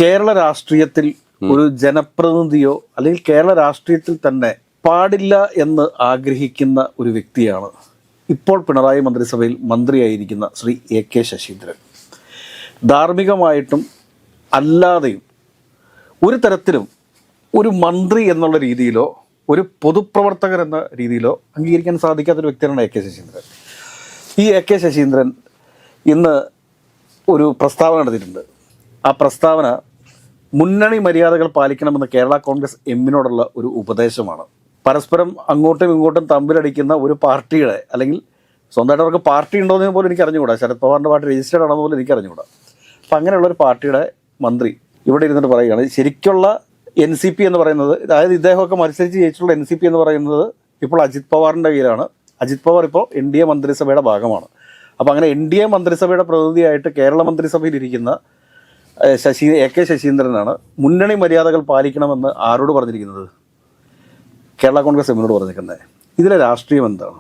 കേരള രാഷ്ട്രീയത്തിൽ ഒരു ജനപ്രതിനിധിയോ അല്ലെങ്കിൽ കേരള രാഷ്ട്രീയത്തിൽ തന്നെ പാടില്ല എന്ന് ആഗ്രഹിക്കുന്ന ഒരു വ്യക്തിയാണ് ഇപ്പോൾ പിണറായി മന്ത്രിസഭയിൽ മന്ത്രിയായിരിക്കുന്ന ശ്രീ എ.കെ. ശശീന്ദ്രൻ. ധാർമ്മികമായിട്ടും അല്ലാതെയും ഒരു തരത്തിലും ഒരു മന്ത്രി എന്നുള്ള രീതിയിലോ ഒരു പൊതുപ്രവർത്തകർ എന്ന രീതിയിലോ അംഗീകരിക്കാൻ സാധിക്കാത്തൊരു വ്യക്തിയാണ് എ.കെ. ശശീന്ദ്രൻ. ഈ എ.കെ. ശശീന്ദ്രൻ ഇന്ന് ഒരു പ്രസ്താവന നടത്തിയിട്ടുണ്ട്. ആ പ്രസ്താവന മുന്നണി മര്യാദകൾ പാലിക്കണമെന്ന് കേരള കോൺഗ്രസ് എമ്മിനോടുള്ള ഒരു ഉപദേശമാണ്. പരസ്പരം അങ്ങോട്ടും ഇങ്ങോട്ടും തമ്മിലടിക്കുന്ന ഒരു പാർട്ടിയുടെ, അല്ലെങ്കിൽ സ്വന്തമായിട്ട് അവർക്ക് പാർട്ടി ഉണ്ടോയെന്ന് പോലും എനിക്ക് അറിഞ്ഞുകൂടാ, ശരത് പവാറിൻ്റെ പാർട്ടി രജിസ്റ്റേർഡ് ആണെന്ന് പോലും എനിക്ക് അറിഞ്ഞുകൂടാ. അപ്പം അങ്ങനെയുള്ള ഒരു പാർട്ടിയുടെ മന്ത്രി ഇവിടെ ഇരുന്നിട്ട് പറയുകയാണ് ശരിക്കുള്ള NCP എന്ന് പറയുന്നത്, അതായത് ഇദ്ദേഹമൊക്കെ മത്സരിച്ച് ജയിച്ചിട്ടുള്ള NCP എന്ന് പറയുന്നത് ഇപ്പോൾ അജിത് പവാറിൻ്റെ കീഴിലാണ്. അജിത് പവാർ ഇപ്പോൾ NDA മന്ത്രിസഭയുടെ ഭാഗമാണ്. അപ്പോൾ അങ്ങനെ NDA മന്ത്രിസഭയുടെ പ്രതിനിധിയായിട്ട് കേരള മന്ത്രിസഭയിൽ ഇരിക്കുന്ന എ.കെ. ശശീന്ദ്രനാണ് മുന്നണി മര്യാദകൾ പാലിക്കണമെന്ന് ആരോട് പറഞ്ഞിരിക്കുന്നത്? കേരള കോൺഗ്രസ് എമ്മിനോട് പറഞ്ഞിരിക്കുന്നത്. ഇതിലെ രാഷ്ട്രീയം എന്താണ്?